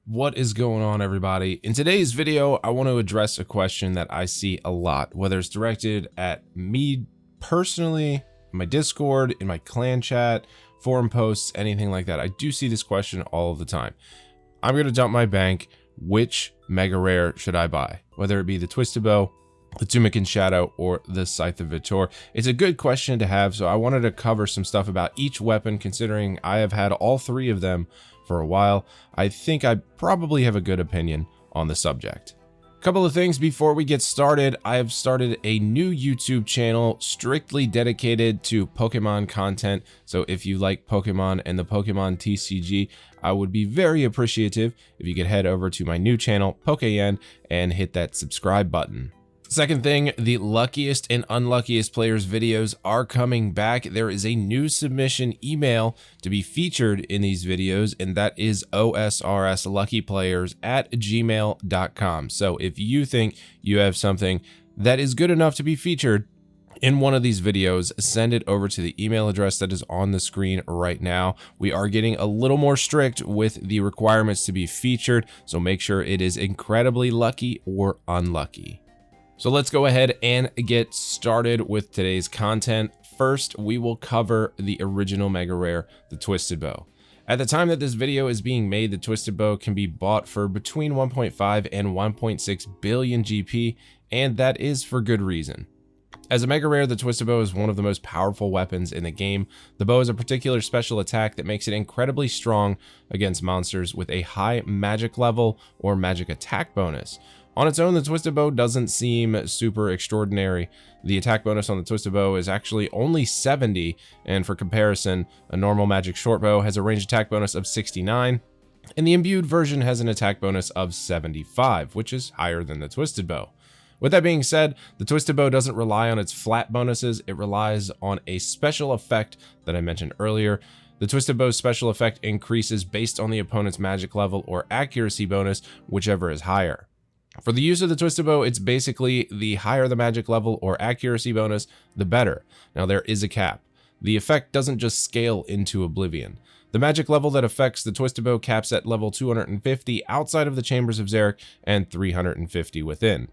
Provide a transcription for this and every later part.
What is going on, everybody? In today's video, I want to address a question that I see a lot, whether it's directed at me personally, my Discord, in my clan chat, forum posts, anything like that. I do see this question all of the time. I'm going to dump my bank. Which mega rare should I buy? Whether it be the Twisted Bow, the Tumican Shadow, or the Scythe of Vitor. It's a good question to have, so I wanted to cover some stuff about each weapon, considering I have had all three of them for a while. I think I probably have a good opinion on the subject. Couple of things before we get started. I have started a new YouTube channel strictly dedicated to Pokemon content. So if you like Pokemon and the Pokemon TCG, I would be very appreciative if you could head over to my new channel, PokeYen, and hit that subscribe button. Second thing, the luckiest and unluckiest players videos are coming back. There is a new submission email to be featured in these videos, and that is osrsluckyplayers@gmail.com. So if you think you have something that is good enough to be featured in one of these videos, send it over to the email address that is on the screen right now. We are getting a little more strict with the requirements to be featured, so make sure it is incredibly lucky or unlucky. So let's go ahead and get started with today's content. First, we will cover the original mega rare, the Twisted Bow. At the time that this video is being made, the Twisted Bow can be bought for between 1.5 and 1.6 billion GP, and that is for good reason. As a mega rare, the Twisted Bow is one of the most powerful weapons in the game. The bow is a particular special attack that makes it incredibly strong against monsters with a high magic level or magic attack bonus. On its own, the Twisted Bow doesn't seem super extraordinary. The attack bonus on the Twisted Bow is actually only 70, and for comparison, a normal magic short bow has a range attack bonus of 69, and the imbued version has an attack bonus of 75, which is higher than the Twisted Bow. With that being said, the Twisted Bow doesn't rely on its flat bonuses, it relies on a special effect that I mentioned earlier. The Twisted Bow's special effect increases based on the opponent's magic level or accuracy bonus, whichever is higher. For the use of the Twisted Bow, it's basically the higher the magic level or accuracy bonus, the better. Now there is a cap. The effect doesn't just scale into oblivion. The magic level that affects the Twisted Bow caps at level 250 outside of the Chambers of Xeric and 350 within.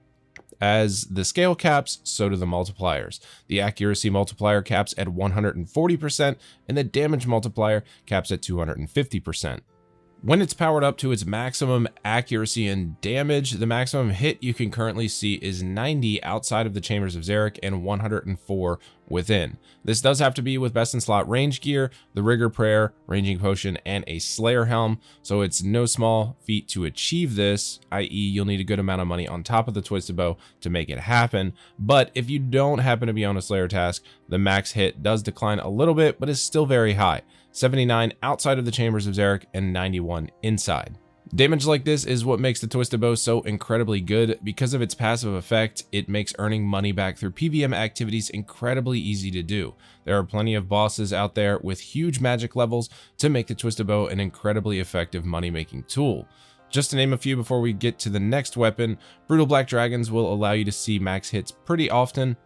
As the scale caps, so do the multipliers. The accuracy multiplier caps at 140%, and the damage multiplier caps at 250%. When it's powered up to its maximum accuracy and damage, the maximum hit you can currently see is 90 outside of the Chambers of Xeric and 104 within. This does have to be with best in slot range gear, the Rigor Prayer, Ranging Potion, and a Slayer Helm, so it's no small feat to achieve this, i.e. you'll need a good amount of money on top of the Twisted Bow to make it happen. But if you don't happen to be on a Slayer task, the max hit does decline a little bit, but is still very high. 79 outside of the Chambers of Xeric and 91 inside. Damage like this is what makes the Twisted Bow so incredibly good. Because of its passive effect, it makes earning money back through PVM activities incredibly easy to do. There are plenty of bosses out there with huge magic levels to make the Twisted Bow an incredibly effective money-making tool. Just to name a few before we get to the next weapon, Brutal Black Dragons will allow you to see max hits pretty often.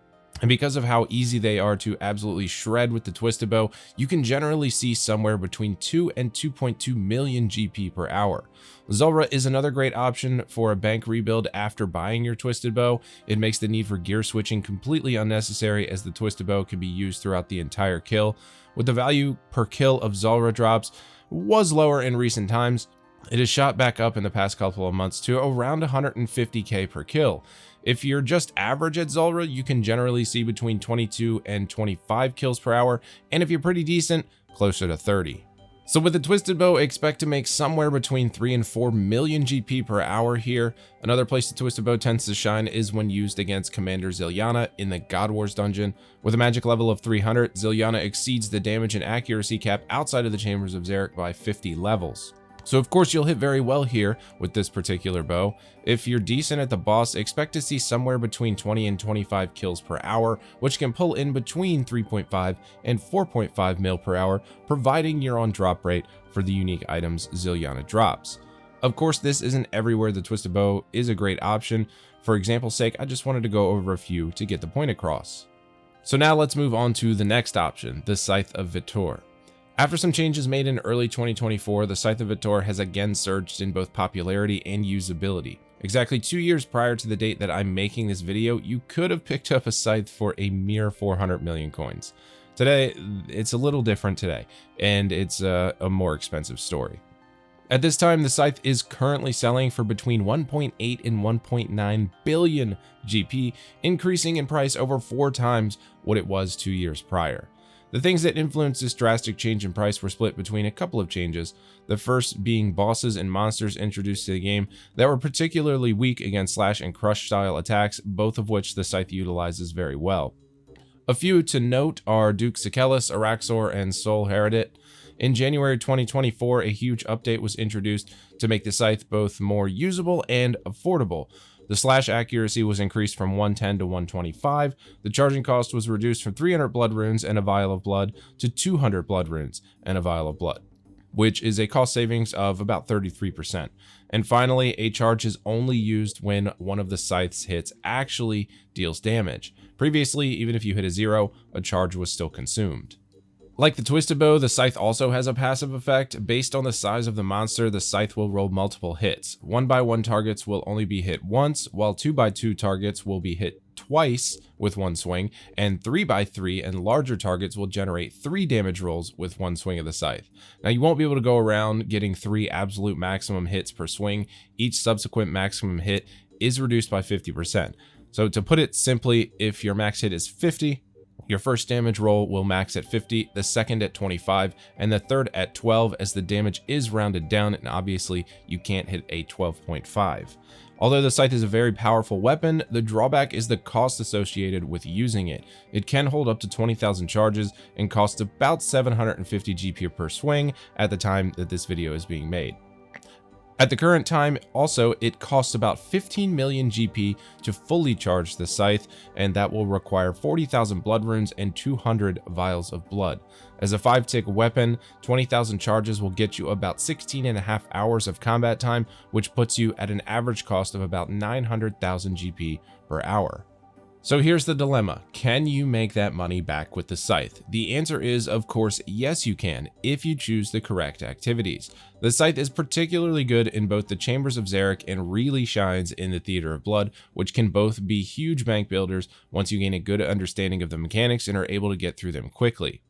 And because of how easy they are to absolutely shred with the Twisted Bow, you can generally see somewhere between 2 and 2.2 million GP per hour. Zulrah is another great option for a bank rebuild after buying your Twisted Bow. It makes the need for gear switching completely unnecessary, as the Twisted Bow can be used throughout the entire kill. With the value per kill of Zulrah drops was lower in recent times, it has shot back up in the past couple of months to around 150k per kill. If you're just average at Zulrah, you can generally see between 22 and 25 kills per hour, and if you're pretty decent, closer to 30. So with the Twisted Bow, expect to make somewhere between 3 and 4 million GP per hour here. Another place the Twisted Bow tends to shine is when used against Commander Zilyana in the God Wars dungeon. With a magic level of 300, Zilyana exceeds the damage and accuracy cap outside of the Chambers of Xeric by 50 levels. So of course you'll hit very well here with this particular bow. If you're decent at the boss, expect to see somewhere between 20 and 25 kills per hour, which can pull in between 3.5 and 4.5 mil per hour, providing you're on drop rate for the unique items Zilyana drops. Of course, this isn't everywhere the Twisted Bow is a great option. For example's sake, I just wanted to go over a few to get the point across. So now let's move on to the next option, the Scythe of Vitor. After some changes made in early 2024, the Scythe of Vitor has again surged in both popularity and usability. Exactly 2 years prior to the date that I'm making this video, you could have picked up a Scythe for a mere 400 million coins. Today, it's a little different today, and it's a more expensive story. At this time, the Scythe is currently selling for between 1.8 and 1.9 billion GP, increasing in price over 4 times what it was 2 years prior. The things that influenced this drastic change in price were split between a couple of changes, the first being bosses and monsters introduced to the game that were particularly weak against slash and crush style attacks, both of which the Scythe utilizes very well. A few to note are AsukaYenOSRS, Araxor, and Soul Heredit. In January 2024, a huge update was introduced to make the Scythe both more usable and affordable. The slash accuracy was increased from 110 to 125, the charging cost was reduced from 300 blood runes and a vial of blood to 200 blood runes and a vial of blood, which is a cost savings of about 33%. And finally, a charge is only used when one of the Scythe's hits actually deals damage. Previously, even if you hit a 0, a charge was still consumed. Like the Twisted Bow, the Scythe also has a passive effect. Based on the size of the monster, the Scythe will roll multiple hits. 1x1 targets will only be hit once, while 2x2 targets will be hit twice with one swing, and 3x3 and larger targets will generate 3 damage rolls with one swing of the Scythe. Now, you won't be able to go around getting 3 absolute maximum hits per swing. Each subsequent maximum hit is reduced by 50%. So to put it simply, if your max hit is 50, your first damage roll will max at 50, the second at 25, and the third at 12, as the damage is rounded down, and obviously you can't hit a 12.5. Although the Scythe is a very powerful weapon, the drawback is the cost associated with using it. It can hold up to 20,000 charges and costs about 750 GP per swing at the time that this video is being made. At the current time, also, it costs about 15 million GP to fully charge the Scythe, and that will require 40,000 blood runes and 200 vials of blood. As a 5-tick weapon, 20,000 charges will get you about 16.5 hours of combat time, which puts you at an average cost of about 900,000 GP per hour. So here's the dilemma. Can you make that money back with the Scythe? The answer is, of course, yes you can, if you choose the correct activities. The Scythe is particularly good in both the Chambers of Xeric and really shines in the Theater of Blood, which can both be huge bank builders once you gain a good understanding of the mechanics and are able to get through them quickly.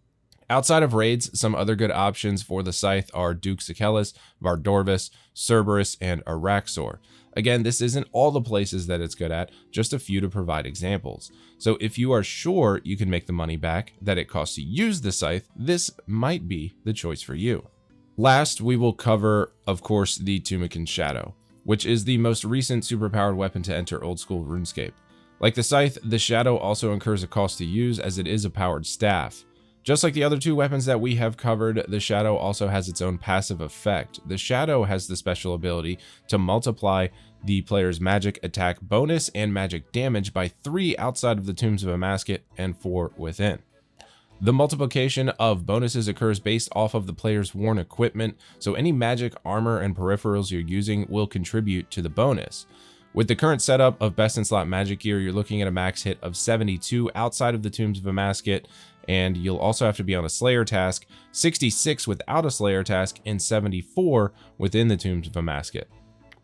Outside of raids, some other good options for the Scythe are AsukaYenOSRS, Vardorvis, Cerberus, and Araxor. Again, this isn't all the places that it's good at, just a few to provide examples. So if you are sure you can make the money back that it costs to use the Scythe, this might be the choice for you. Last, we will cover, of course, the Tumikin Shadow, which is the most recent superpowered weapon to enter old school RuneScape. Like the Scythe, the Shadow also incurs a cost to use, as it is a powered staff. Just like the other 2 weapons that we have covered, the Shadow also has its own passive effect. The Shadow has the special ability to multiply the player's magic attack bonus and magic damage by 3 outside of the Tombs of Amasket and 4 within. The multiplication of bonuses occurs based off of the player's worn equipment, so any magic, armor, and peripherals you're using will contribute to the bonus. With the current setup of best in slot magic gear, you're looking at a max hit of 72 outside of the Tombs of Amasket, and you'll also have to be on a Slayer task, 66 without a Slayer task, and 74 within the Tombs of Amasket.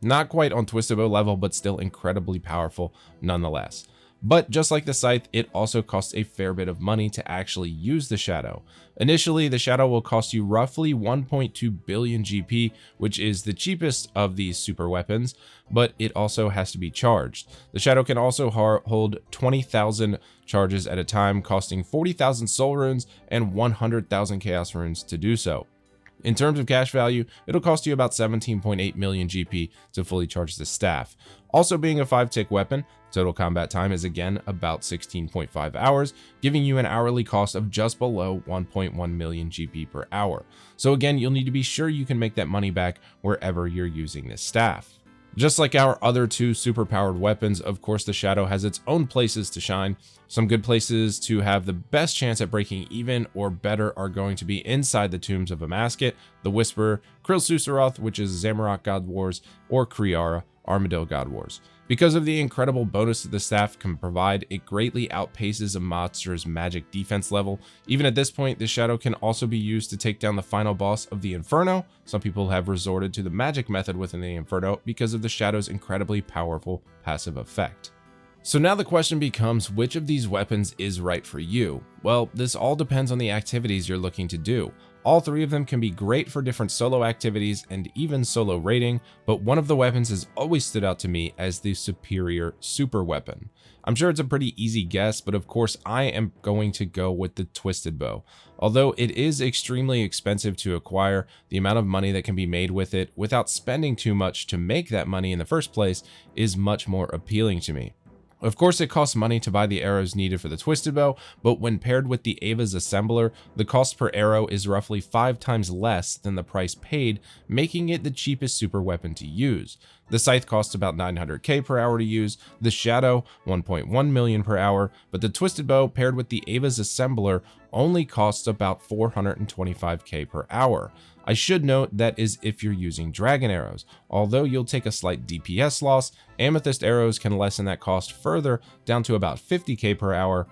Not quite on Twisted Bow level, but still incredibly powerful nonetheless. But just like the Scythe, it also costs a fair bit of money to actually use the Shadow. Initially, the Shadow will cost you roughly 1.2 billion GP, which is the cheapest of these super weapons, but it also has to be charged. The Shadow can also hold 20,000 charges at a time, costing 40,000 soul runes and 100,000 chaos runes to do so. In terms of cash value, it'll cost you about 17.8 million GP to fully charge the staff. Also being a 5-tick weapon, total combat time is again about 16.5 hours, giving you an hourly cost of just below 1.1 million GP per hour. So again, you'll need to be sure you can make that money back wherever you're using this staff. Just like our other 2 superpowered weapons, of course the Shadow has its own places to shine. Some good places to have the best chance at breaking even or better are going to be inside the Tombs of Amasket, the Whisperer, Krill Susaroth, which is Zamorak God Wars, or Kriara, Armadillo God Wars. Because of the incredible bonus that the staff can provide, it greatly outpaces a monster's magic defense level. Even at this point, the shadow can also be used to take down the final boss of the Inferno. Some people have resorted to the magic method within the Inferno because of the shadow's incredibly powerful passive effect. So now the question becomes, which of these weapons is right for you? Well, this all depends on the activities you're looking to do. All three of them can be great for different solo activities and even solo raiding, but one of the weapons has always stood out to me as the superior super weapon. I'm sure it's a pretty easy guess, but of course I am going to go with the Twisted Bow. Although it is extremely expensive to acquire, the amount of money that can be made with it without spending too much to make that money in the first place is much more appealing to me. Of course, it costs money to buy the arrows needed for the Twisted Bow, but when paired with the Ava's Assembler, the cost per arrow is roughly 5 times less than the price paid, making it the cheapest super weapon to use. The Scythe costs about 900k per hour to use, the Shadow 1.1 million per hour, but the Twisted Bow paired with the Ava's Assembler only costs about 425k per hour. I should note that is if you're using dragon arrows. Although you'll take a slight DPS loss, amethyst arrows can lessen that cost further down to about 50k per hour.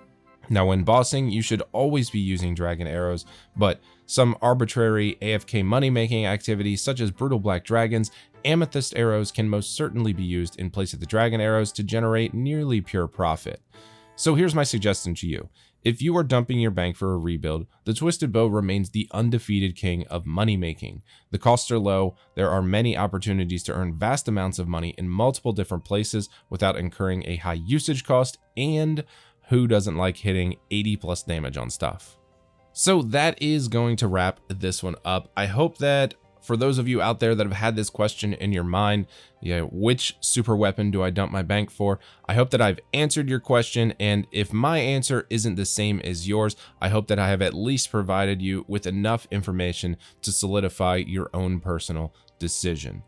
Now when bossing, you should always be using dragon arrows, but some arbitrary AFK money making activities such as brutal black dragons, amethyst arrows can most certainly be used in place of the dragon arrows to generate nearly pure profit. So here's my suggestion to you. If you are dumping your bank for a rebuild, the Twisted Bow remains the undefeated king of money making. The costs are low, there are many opportunities to earn vast amounts of money in multiple different places without incurring a high usage cost, and who doesn't like hitting 80 plus damage on stuff? So that is going to wrap this one up. I hope that for those of you out there that have had this question in your mind, which super weapon do I dump my bank for? I hope that I've answered your question, and if my answer isn't the same as yours, I hope that I have at least provided you with enough information to solidify your own personal decision.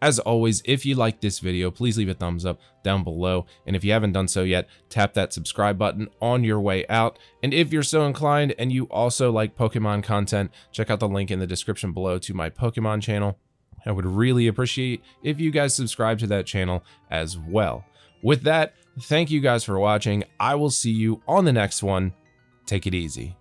As always, if you like this video, please leave a thumbs up down below. And if you haven't done so yet, tap that subscribe button on your way out. And if you're so inclined and you also like Pokemon content, check out the link in the description below to my Pokemon channel. I would really appreciate if you guys subscribe to that channel as well. With that, thank you guys for watching. I will see you on the next one. Take it easy.